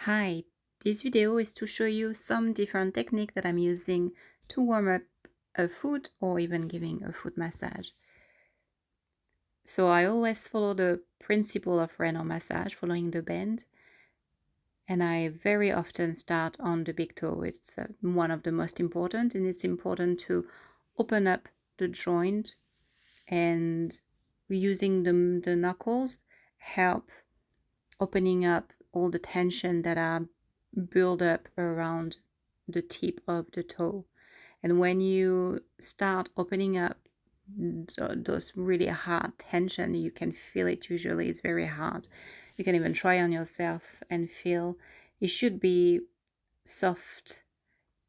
Hi, this video is to show you some different technique that I'm using to warm up a foot or even giving a foot massage. So I always follow the principle of Raynor massage, following the bend, and I very often start on the big toe. It's one of the most important, and it's important to open up the joint, and using the knuckles help opening up all the tension that are build up around the tip of the toe. And when you start opening up those really hard tension, you can feel it. Usually it's very hard. You can even try on yourself and feel. It should be soft,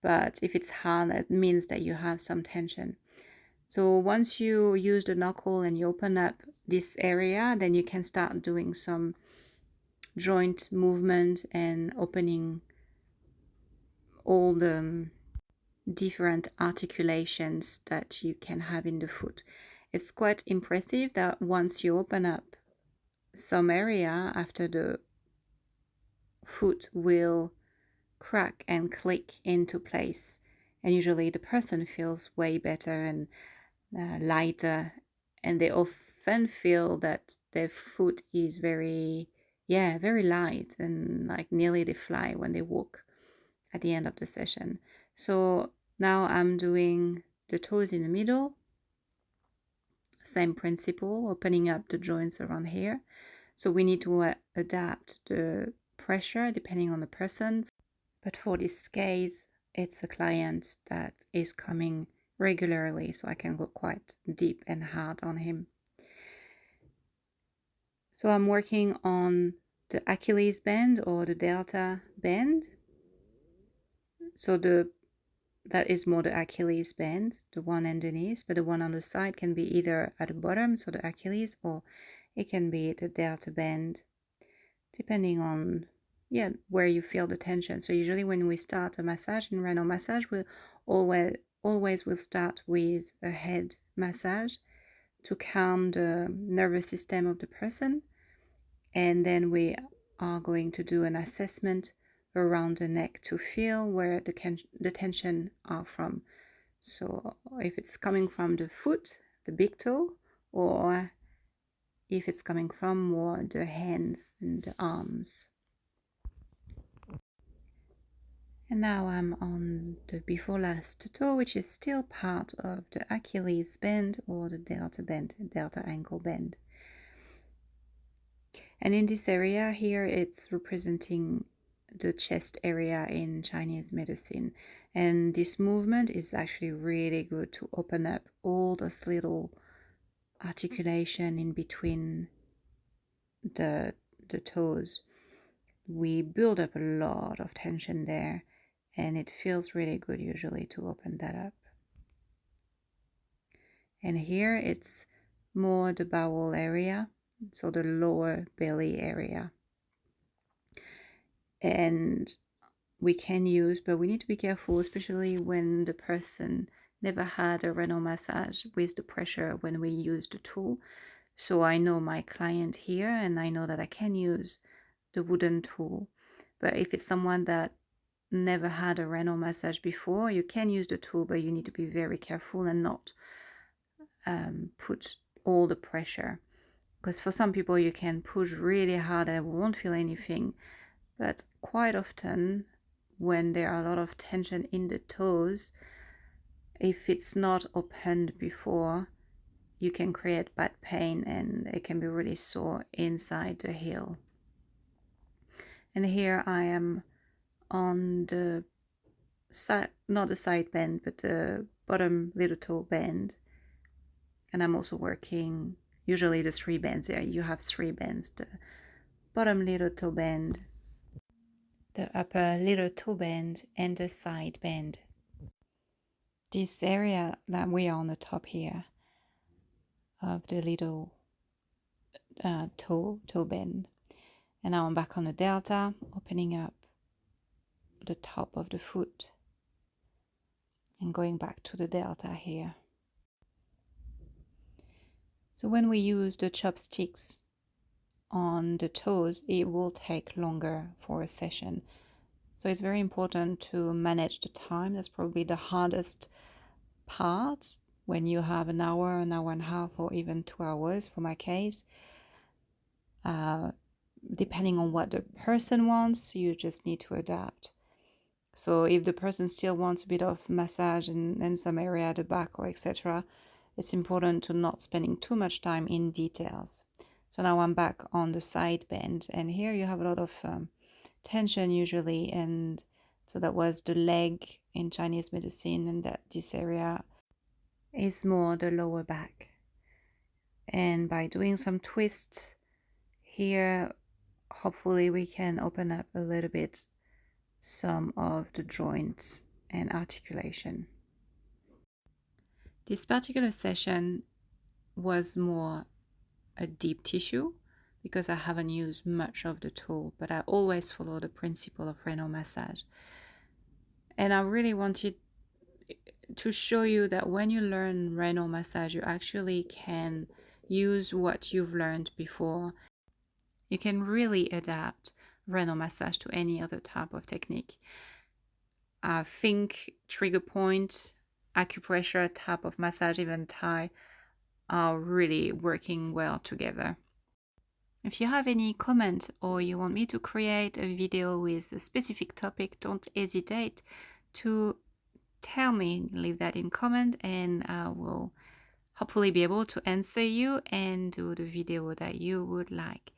but if it's hard, it means that you have some tension. So once you use the knuckle and you open up this area, then you can start doing some joint movement and opening all the different articulations that you can have in the foot. It's quite impressive that once you open up some area, after the foot will crack and click into place, and usually the person feels way better and lighter, and they often feel that their foot is very light, and like nearly they fly when they walk at the end of the session. So now I'm doing the toes in the middle, same principle, opening up the joints around here. So we need to adapt the pressure depending on the person. But for this case, it's a client that is coming regularly, so I can go quite deep and hard on him. So I'm working on the Achilles bend or the delta bend. So that is more the Achilles bend, the one underneath, but the one on the side can be either at the bottom, so the Achilles, or it can be the delta bend, depending on where you feel the tension. So usually when we start a massage in Raynor massage, we'll always will start with a head massage to calm the nervous system of the person, and then we are going to do an assessment around the neck to feel where the tension are from. So if it's coming from the foot, the big toe, or if it's coming from more the hands and the arms. And now I'm on the before last toe, which is still part of the Achilles bend or the delta bend, delta ankle bend. And in this area here, it's representing the chest area in Chinese medicine. And this movement is actually really good to open up all those little articulation in between the toes. We build up a lot of tension there, and it feels really good usually to open that up. And here it's more the bowel area, so the lower belly area. And we can use, but we need to be careful, especially when the person never had a Raynor massage, with the pressure when we use the tool. So I know my client here, and I know that I can use the wooden tool. But if it's someone that never had a Raynor massage before, you can use the tool, but you need to be very careful and not put all the pressure. Because for some people you can push really hard and won't feel anything. But quite often when there are a lot of tension in the toes, if it's not opened before, you can create bad pain, and it can be really sore inside the heel. And here I am on the side, not the side bend, but the bottom little toe bend. And I'm also working usually the 3 bends there. You have 3 bends: the bottom little toe bend, the upper little toe bend, and the side bend. This area that we are on the top here of the little toe bend. And now I'm back on the delta, opening up the top of the foot and going back to the delta here. So when we use the chopsticks on the toes, it will take longer for a session. So it's very important to manage the time. That's probably the hardest part when you have an hour and a half, or even 2 hours for my case. Depending on what the person wants, you just need to adapt. So if the person still wants a bit of massage in some area at the back or etc., it's important to not spending too much time in details. So now I'm back on the side bend, and here you have a lot of tension usually, and so that was the leg in Chinese medicine, and that this area is more the lower back. And by doing some twists here, hopefully we can open up a little bit some of the joints and articulation. This particular session was more a deep tissue because I haven't used much of the tool, but I always follow the principle of Raynor massage. And I really wanted to show you that when you learn Raynor massage, you actually can use what you've learned before. You can really adapt Raynor massage to any other type of technique. I think trigger point, acupressure type of massage, even Thai, are really working well together. If you have any comment or you want me to create a video with a specific topic, don't hesitate to tell me, leave that in comment, and I will hopefully be able to answer you and do the video that you would like.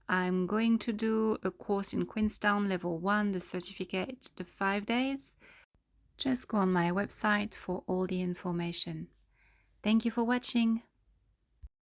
I'm going to do a course in Queenstown level 1, the certificate, the 5 days. Just go on my website for all the information. Thank you for watching.